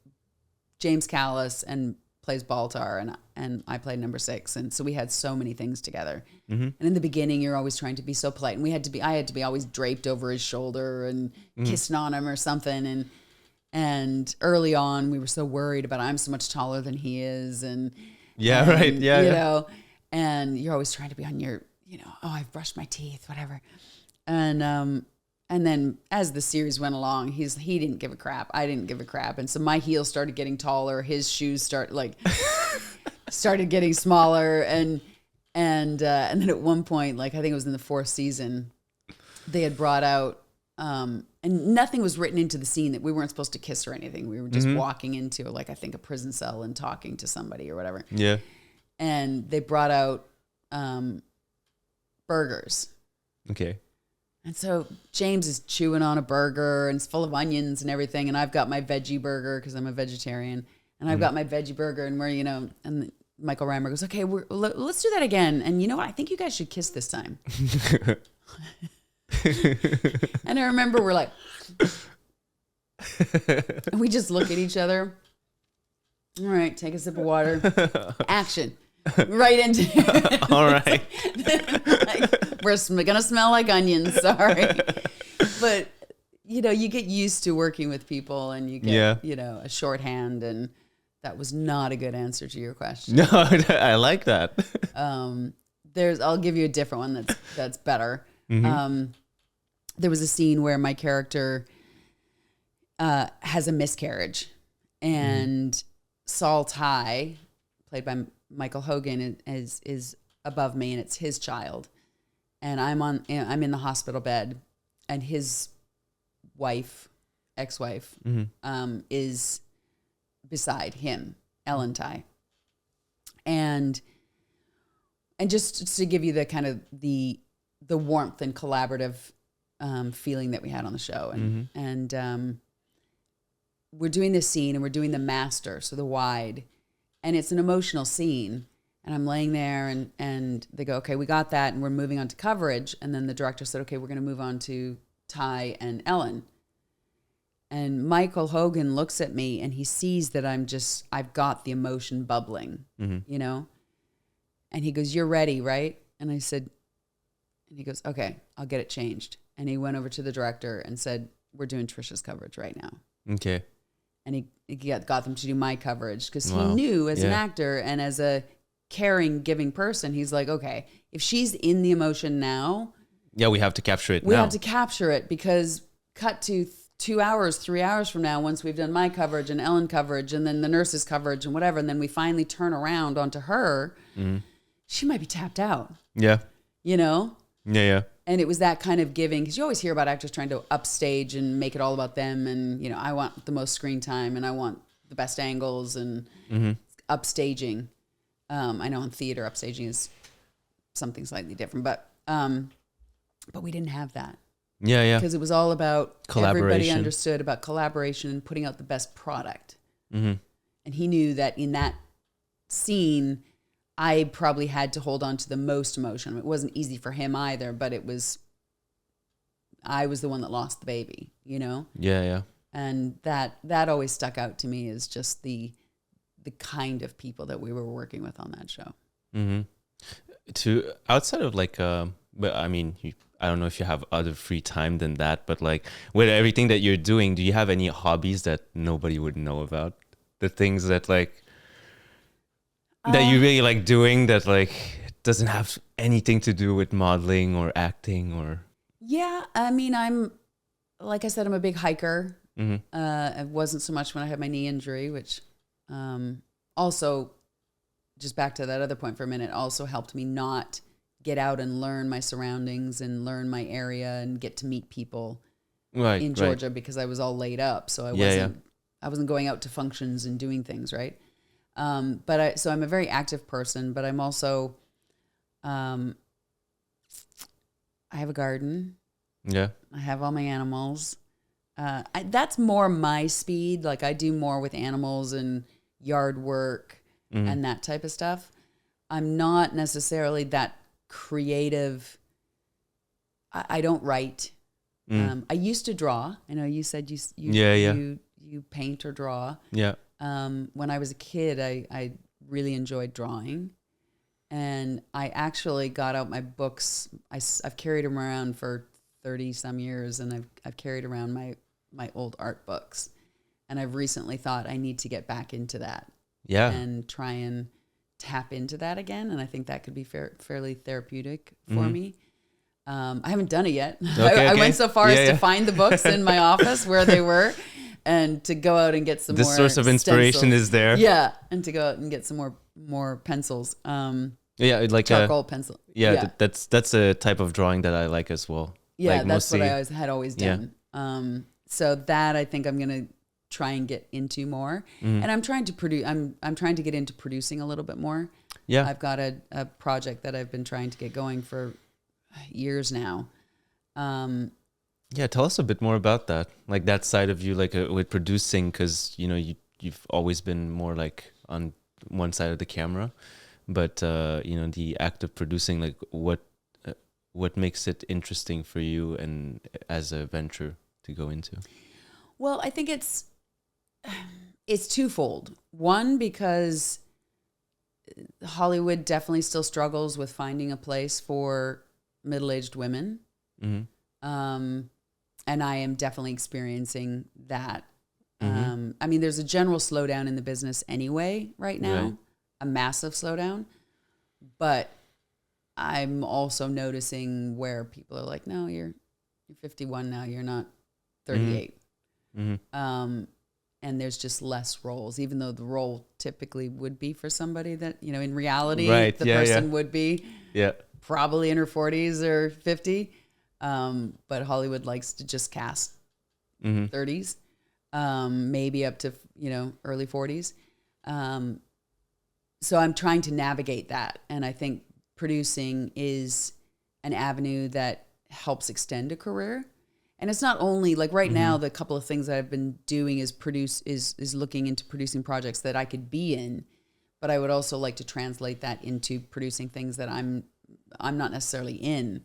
James Callis and plays Baltar and I played number 6. And so we had so many things together. And in the beginning, you're always trying to be so polite. And I had to be always draped over his shoulder and kissing on him or something. And early on, we were so worried about I'm so much taller than he is. You know, and you're always trying to be on your, you know, oh, I've brushed my teeth, whatever. And then as the series went along, he didn't give a crap. I didn't give a crap. And so my heels started getting taller. His shoes started getting smaller. And then at one point, like I think it was in the 4th season, they had brought out, and nothing was written into the scene that we weren't supposed to kiss or anything. We were just walking into like, I think a prison cell and talking to somebody or whatever. Yeah. And they brought out, burgers. Okay. And so James is chewing on a burger and it's full of onions and everything. And I've got my veggie burger because I'm a vegetarian. And I've got my veggie burger and we're, you know, and Michael Reimer goes, okay, let's do that again. And you know what? I think you guys should kiss this time. And I remember we're like, and we just look at each other. All right, take a sip of water. Action. Right into it. All right. Like, we're going to smell like onions. Sorry. But, you know, you get used to working with people and you get, you know, a shorthand. And that was not a good answer to your question. No, I like that. I'll give you a different one that's better. There was a scene where my character has a miscarriage. And Saul Ty, played by Michael Hogan, is above me, and it's his child, and I'm in the hospital bed, and his ex-wife, is beside him, Ellen Ty, and just to give you the kind of the warmth and collaborative feeling that we had on the show, and we're doing this scene, and we're doing the master, so the wide. And it's an emotional scene. And I'm laying there and they go, okay, we got that. And we're moving on to coverage. And then the director said, okay, we're going to move on to Ty and Ellen. And Michael Hogan looks at me and he sees that I've got the emotion bubbling, you know? And he goes, you're ready, right? And I said, and he goes, okay, I'll get it changed. And he went over to the director and said, we're doing Tricia's coverage right now. Okay. And he got them to do my coverage because he knew as an actor and as a caring, giving person, he's like, okay, if she's in the emotion now. Yeah, we have to capture it now. We have to capture it because cut to 2 hours, 3 hours from now, once we've done my coverage and Ellen coverage and then the nurse's coverage and whatever, and then we finally turn around onto her, she might be tapped out. Yeah. You know? Yeah. And it was that kind of giving, because you always hear about actors trying to upstage and make it all about them. And, you know, I want the most screen time and I want the best angles and upstaging. I know in theater, upstaging is something slightly different, but we didn't have that. Yeah. Because it was all about collaboration. Everybody understood about collaboration and putting out the best product. And he knew that in that scene, I probably had to hold on to the most emotion. It wasn't easy for him either, but I was the one that lost the baby, you know? Yeah. And that always stuck out to me as just the kind of people that we were working with on that show. To outside of like, but I mean, I don't know if you have other free time than that, but like with everything that you're doing, do you have any hobbies that nobody would know about? The things that like, that you really like doing that like doesn't have anything to do with modeling or acting or? Yeah, I mean, like I said, I'm a big hiker. It wasn't so much when I had my knee injury, which also, just back to that other point for a minute, also helped me not get out and learn my surroundings and learn my area and get to meet people in Georgia because I was all laid up. So I wasn't going out to functions and doing things, right? So I'm a very active person, but I'm also, I have a garden. Yeah. I have all my animals. That's more my speed. Like I do more with animals and yard work and that type of stuff. I'm not necessarily that creative. I don't write. I used to draw. I know you said you paint or draw. Yeah. When I was a kid, I really enjoyed drawing, and I actually got out my books. I've carried them around for 30 some years, and I've carried around my old art books, and I've recently thought I need to get back into that. Yeah. And try and tap into that again, and I think that could be fairly therapeutic for me. I haven't done it yet. Okay, I went so far as to find the books in my office where they were, and to go out and get some more. The source of inspiration stencils. is there. Yeah, and to go out and get some more pencils. Yeah, like charcoal pencil. Yeah, that's a type of drawing that I like as well. Yeah, like that's mostly, what I had always done. Yeah. So that I think I'm gonna try and get into more, and I'm trying to produce. I'm trying to get into producing a little bit more. Yeah, I've got a project that I've been trying to get going for years now. Yeah, tell us a bit more about that, like that side of you, like with producing, because you've always been more like on one side of the camera, but the act of producing, like what makes it interesting for you and as a venture to go into? Well, I think it's twofold. One, because Hollywood definitely still struggles with finding a place for middle-aged women. And I am definitely experiencing that. I mean, there's a general slowdown in the business anyway right now, a massive slowdown. But I'm also noticing where people are like, no, you're 51 now, you're not 38. And there's just less roles, even though the role typically would be for somebody that, in reality, the person would be probably in her 40s or 50. But Hollywood likes to just cast 30s, maybe up to, early 40s. So I'm trying to navigate that. And I think producing is an avenue that helps extend a career. And it's not only like right now, the couple of things that I've been doing is looking into producing projects that I could be in, but I would also like to translate that into producing things that I'm not necessarily in.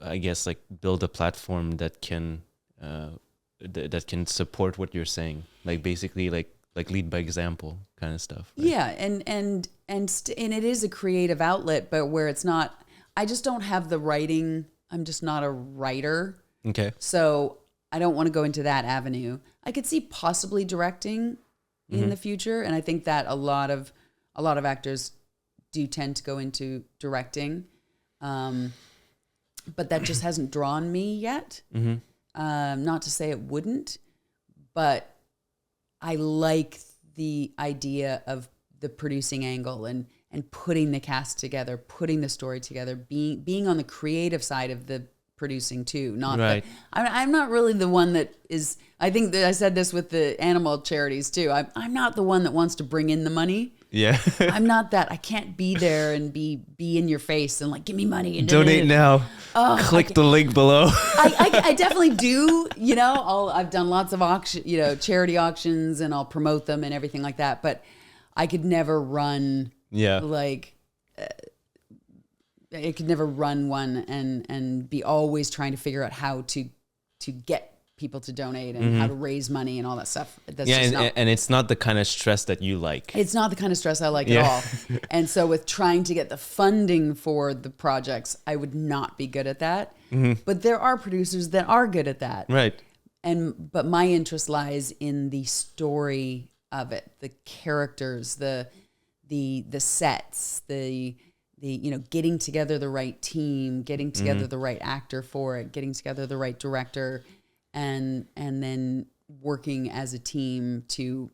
I guess like build a platform that can that can support what you're saying, like basically like lead by example kind of stuff. Right? Yeah, and it is a creative outlet, but where it's not. I just don't have the writing. I'm just not a writer. Okay. So I don't want to go into that avenue. I could see possibly directing in the future, and I think that a lot of actors do tend to go into directing, but that just hasn't drawn me yet. Not to say it wouldn't, but I like the idea of the producing angle and putting the cast together, putting the story together, being on the creative side of the producing too. Not right. I'm not really the one that is. I think that I said this with the animal charities too. I'm not the one that wants to bring in the money. Yeah. I'm not that. I can't be there and be in your face and like give me money and donate now. Click the link below. I definitely do. I've done lots of charity auctions, and I'll promote them and everything like that. But I could never run. Yeah. I could never run one and be always trying to figure out how to get people to donate and how to raise money and all that stuff. That's and it's not the kind of stress that you like. It's not the kind of stress I like at all. And so with trying to get the funding for the projects, I would not be good at that. But there are producers that are good at that. Right. But my interest lies in the story of it, the characters, the sets, the getting together the right team, getting together the right actor for it, getting together the right director, and then working as a team to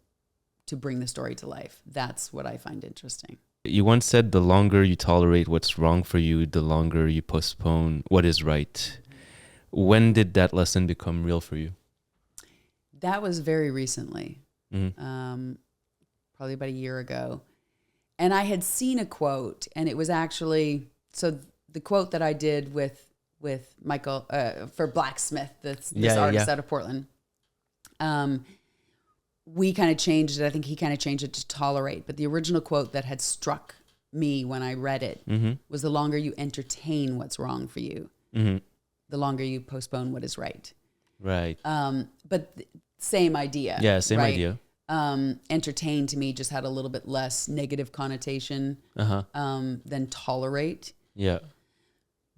bring the story to life. That's what I find interesting. You once said the longer you tolerate what's wrong for you, the longer you postpone what is right. When did that lesson become real for you? That was very recently, probably about a year ago. And I had seen a quote, and it was actually, so the quote that I did with Michael, for Blacksmith, this artist out of Portland, we kind of changed it. I think he kind of changed it to tolerate. But the original quote that had struck me when I read it was the longer you entertain what's wrong for you, the longer you postpone what is right. Right. But same idea. Yeah, same right? idea. Entertain to me just had a little bit less negative connotation than tolerate. Yeah.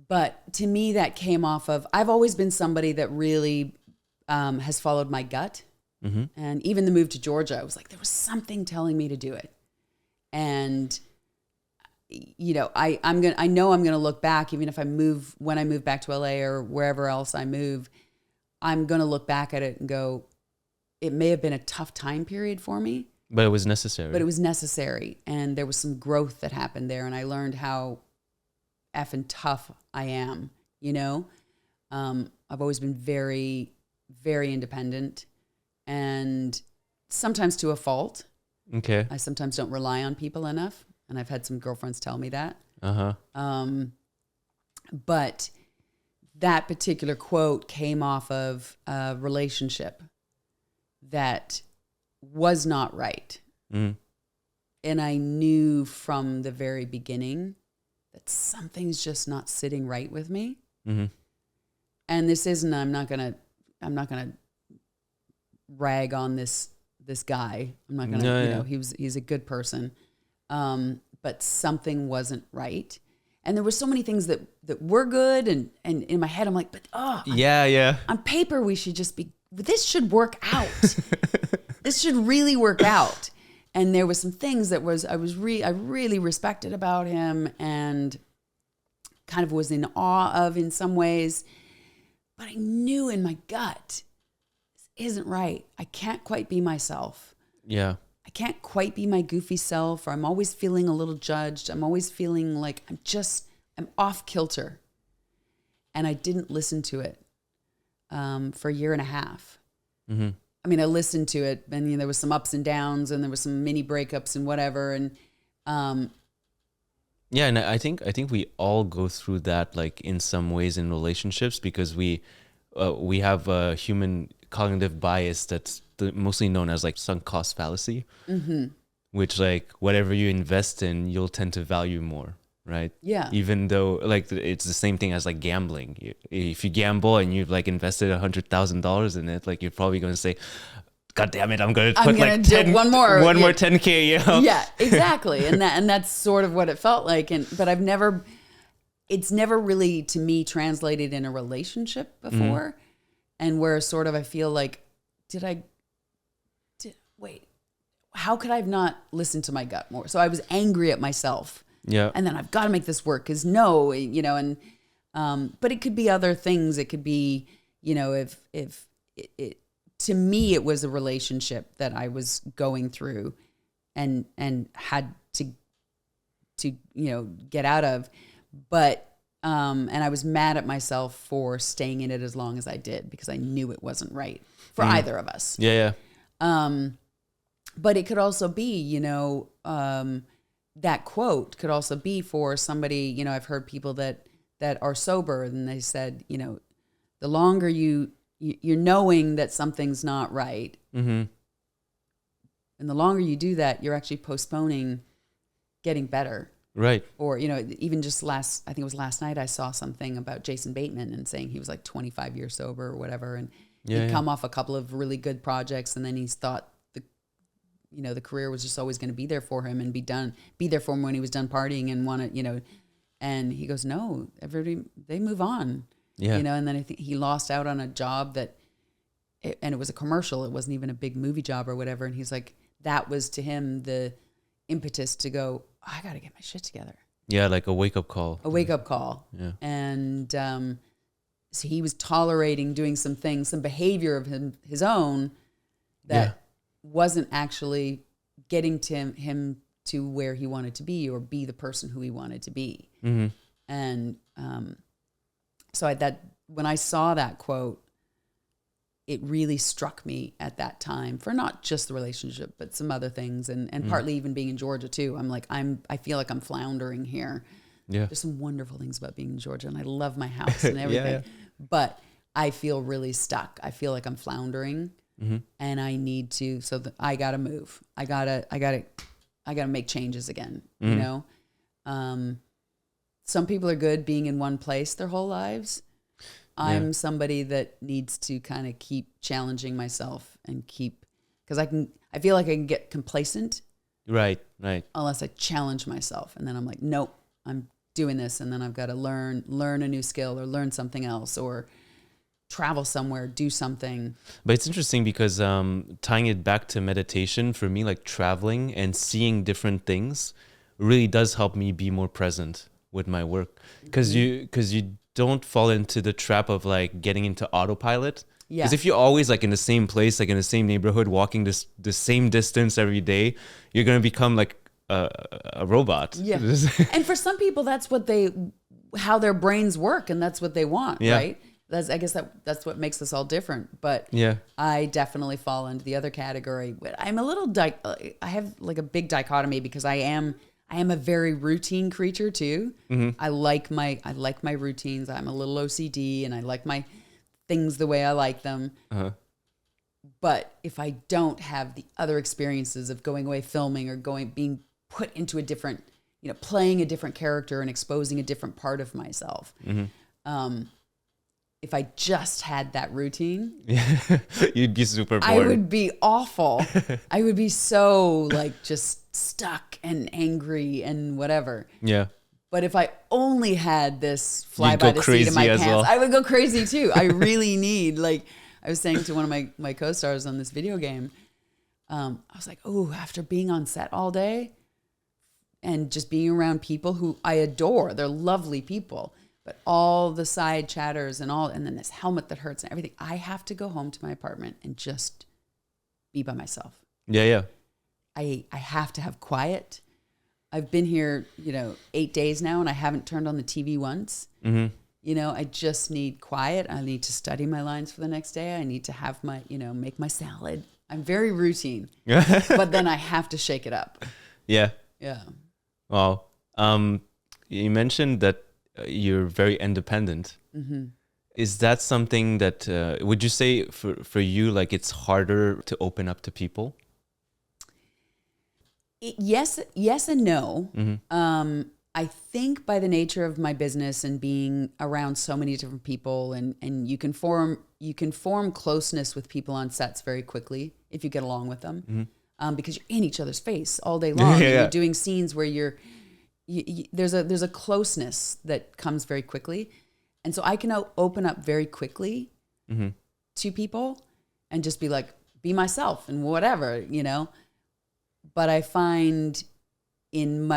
But to me, that came off of, I've always been somebody that really has followed my gut. And even the move to Georgia, I was like, there was something telling me to do it. And, you know, I know I'm going to look back, even if when I move back to LA or wherever else I move, I'm going to look back at it and go, it may have been a tough time period for me. But it was necessary. But it was necessary. And there was some growth that happened there. And I learned how effing tough I am, you know? I've always been very, very independent. And sometimes to a fault. Okay. I sometimes don't rely on people enough. And I've had some girlfriends tell me that. But that particular quote came off of a relationship that was not right. And I knew from the very beginning that something's just not sitting right with me. And this isn't, I'm not gonna rag on this guy. I'm not gonna, you know, he's a good person. But something wasn't right. And there were so many things that were good, and in my head I'm like, but on paper we should just be, this should work out. This should really work out. And there was some things that I really respected about him and kind of was in awe of in some ways. But I knew in my gut, this isn't right. I can't quite be myself. Yeah. I can't quite be my goofy self, or I'm always feeling a little judged. I'm always feeling like I'm off kilter. And I didn't listen to it for a year and a half. I mean, I listened to it, and you know, there was some ups and downs, and there was some mini breakups and whatever. And yeah, and I think we all go through that, like in some ways in relationships, because we have a human cognitive bias that's mostly known as like sunk cost fallacy, which like whatever you invest in, you'll tend to value more, right? Yeah. Even though like it's the same thing as like gambling. If you gamble and you've like invested $100,000 in it, like you're probably going to say, God damn it, I'm going to put like 10, one more 10K, you know? Yeah, exactly. And that's sort of what it felt like. But it's never really to me translated in a relationship before. And where sort of I feel like, wait, how could I have not listened to my gut more? So I was angry at myself. Yeah. And then I've got to make this work because you know, and, but it could be other things. It could be, you know, if it to me, it was a relationship that I was going through and had to, you know, get out of, but, and I was mad at myself for staying in it as long as I did, because I knew it wasn't right for either of us. Yeah. But it could also be, you know, that quote could also be for somebody, you know, I've heard people that are sober, and they said, you know, the longer you're knowing that something's not right. And the longer you do that, you're actually postponing getting better. Right. Or, you know, even just I think it was last night, I saw something about Jason Bateman and saying he was like 25 years sober or whatever. And he'd come off a couple of really good projects, and then he's thought the career was just always going to be there for him and be there for him when he was done partying and want to, you know, and he goes, no, everybody, they move on. Yeah. You know, and then I think he lost out on a job and it was a commercial. It wasn't even a big movie job or whatever. And he's like, that was to him the impetus to go, I got to get my shit together. Yeah. Like a wake up call. Yeah. And, so he was tolerating doing some things, some behavior of his own that wasn't actually getting him to where he wanted to be or be the person who he wanted to be. And, so when I saw that quote, it really struck me at that time for not just the relationship, but some other things. And partly even being in Georgia too. I'm like, I feel like I'm floundering here. Yeah. There's some wonderful things about being in Georgia, and I love my house and everything, but I feel really stuck. I feel like I'm floundering, and I need to, I gotta move. I gotta make changes again, you know? Some people are good being in one place their whole lives. I'm somebody that needs to kind of keep challenging myself and because I feel like I can get complacent. Right. Unless I challenge myself. And then I'm like, nope, I'm doing this. And then I've got to learn a new skill or learn something else or travel somewhere, do something. But it's interesting because tying it back to meditation, for me, like traveling and seeing different things really does help me be more present with my work. Because you don't fall into the trap of like getting into autopilot. Yeah. Because if you're always like in the same place, like in the same neighborhood, walking the same distance every day, you're going to become like a robot. Yeah. And for some people, that's how their brains work, and that's what they want, right? I guess that's what makes us all different. But I definitely fall into the other category. I'm a little, I have like a big dichotomy because I am a very routine creature too. Mm-hmm. I like my routines. I'm a little OCD and I like my things the way I like them. Uh-huh. But if I don't have the other experiences of going away filming or being put into a different, playing a different character and exposing a different part of myself. Mm-hmm. If I just had that routine, you'd be super bored. I would be awful. I would be so like just stuck and angry and whatever. Yeah. But if I only had this fly by the seat of my pants, well. I would go crazy too. I really need, like, I was saying to one of my co-stars on this video game, I was like, oh, after being on set all day and just being around people who I adore, they're lovely people, but all the side chatters and then this helmet that hurts and everything, I have to go home to my apartment and just be by myself. Yeah. I have to have quiet. I've been here, 8 days now, and I haven't turned on the TV once. Mm-hmm. I just need quiet. I need to study my lines for the next day. I need to have my, make my salad. I'm very routine, but then I have to shake it up. Yeah. Yeah. Wow. You mentioned that you're very independent. Mm-hmm. Is that something that, would you say for you, like it's harder to open up to people? Yes and no. Mm-hmm. I think by the nature of my business and being around so many different people and you can form closeness with people on sets very quickly if you get along with them, mm-hmm. Because you're in each other's face all day long. Yeah. You're doing scenes where there's a closeness that comes very quickly, and so I can open up very quickly mm-hmm. to people and just be myself and whatever, But I find in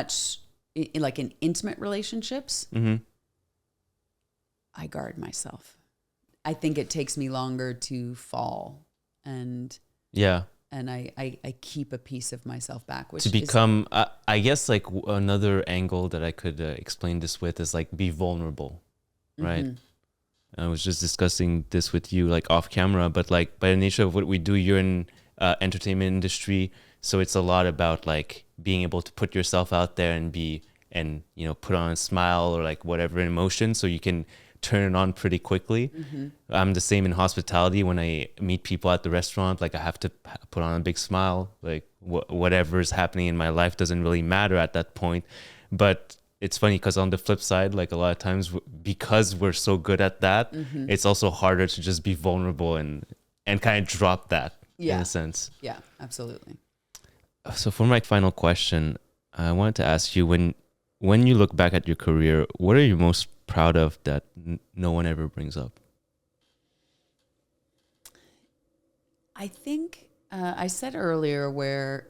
intimate relationships, mm-hmm. I guard myself. I think it takes me longer to fall, and I keep a piece of myself back. Which to become, I guess, like another angle that I could explain this with is like be vulnerable, right? Mm-hmm. I was just discussing this with you like off camera, but like by the nature of what we do, you're in entertainment industry. So it's a lot about like being able to put yourself out there and put on a smile or like whatever emotion so you can turn it on pretty quickly. Mm-hmm. I'm the same in hospitality. When I meet people at the restaurant, like I have to put on a big smile, like whatever is happening in my life doesn't really matter at that point. But it's funny because on the flip side, like a lot of times because we're so good at that, mm-hmm. it's also harder to just be vulnerable and kind of drop that in a sense. Yeah, absolutely. So for my final question, I wanted to ask you, when you look back at your career, what are you most proud of that no one ever brings up? I think I said earlier where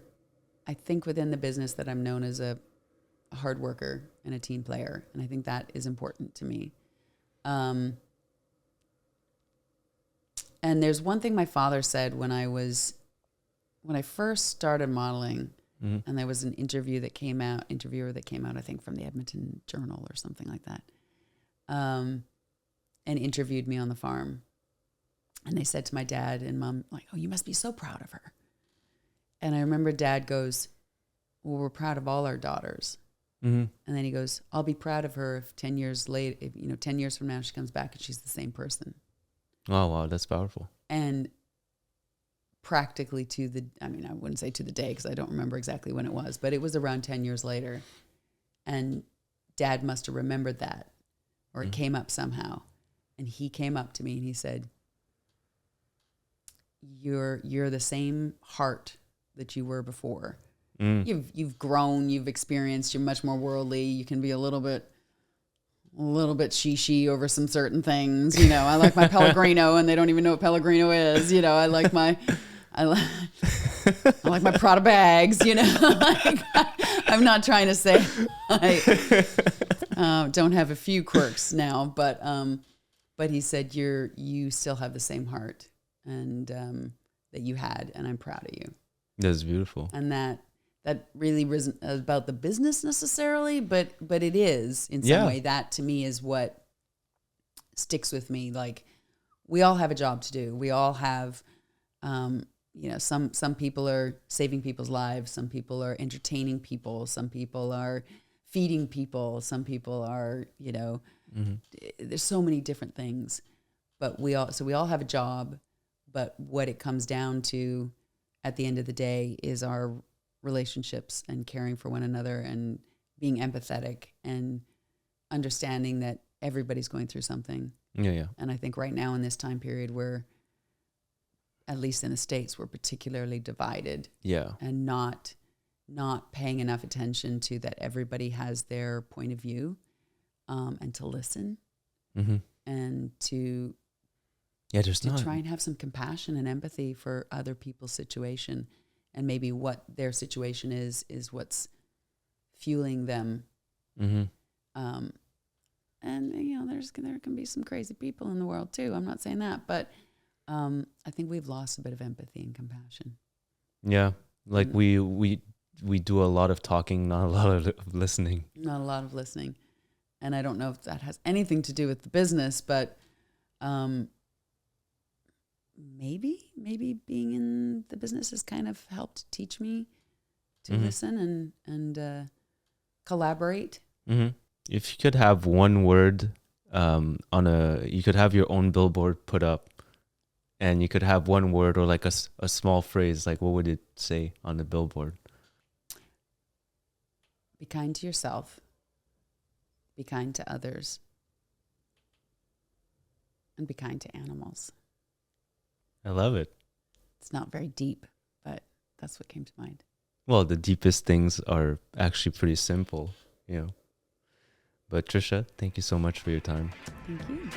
I think within the business that I'm known as a hard worker and a team player, and I think that is important to me. And there's one thing my father said when I first started modeling, mm-hmm. and there was an interviewer that came out, I think from the Edmonton Journal or something like that, and interviewed me on the farm. And they said to my dad and mom, like, oh, you must be so proud of her. And I remember Dad goes, well, we're proud of all our daughters. Mm-hmm. And then he goes, I'll be proud of her if 10 years later, 10 years from now, she comes back and she's the same person. Oh, wow, that's powerful. And practically I wouldn't say to the day because I don't remember exactly when it was, but it was around 10 years later. And Dad must have remembered that, or it came up somehow. And he came up to me and he said, you're the same heart that you were before. You've grown, you've experienced, you're much more worldly. You can be a little bit shishi over some certain things. You know, I like my Pellegrino and they don't even know what Pellegrino is. You know, I like my Prada bags, you know. I'm not trying to say I don't have a few quirks now, but he said you still have the same heart and that you had, and I'm proud of you. That's beautiful. And that really wasn't about the business necessarily, but it is in some way. That to me is what sticks with me. Like, we all have a job to do. We all have, some people are saving people's lives. Some people are entertaining people. Some people are feeding people. Some people are, there's so many different things, but we all have a job, but what it comes down to at the end of the day is our relationships and caring for one another and being empathetic and understanding that everybody's going through something. Yeah. And I think right now in this time period, we're, at least in the States, we're particularly divided. Yeah. And not paying enough attention to that everybody has their point of view, and to listen and to try and have some compassion and empathy for other people's situation, and maybe what their situation is what's fueling them. And there can be some crazy people in the world too. I'm not saying that, but I think we've lost a bit of empathy and compassion. Yeah, like we do a lot of talking, not a lot of listening. Not a lot of listening, and I don't know if that has anything to do with the business, but maybe being in the business has kind of helped teach me to listen and collaborate. If you could have one word you could have your own billboard put up, and you could have one word or like a small phrase, like what would it say on the billboard? Be kind to yourself. Be kind to others. And be kind to animals. I love it. It's not very deep, but that's what came to mind. Well, the deepest things are actually pretty simple, But Tricia, thank you so much for your time. Thank you.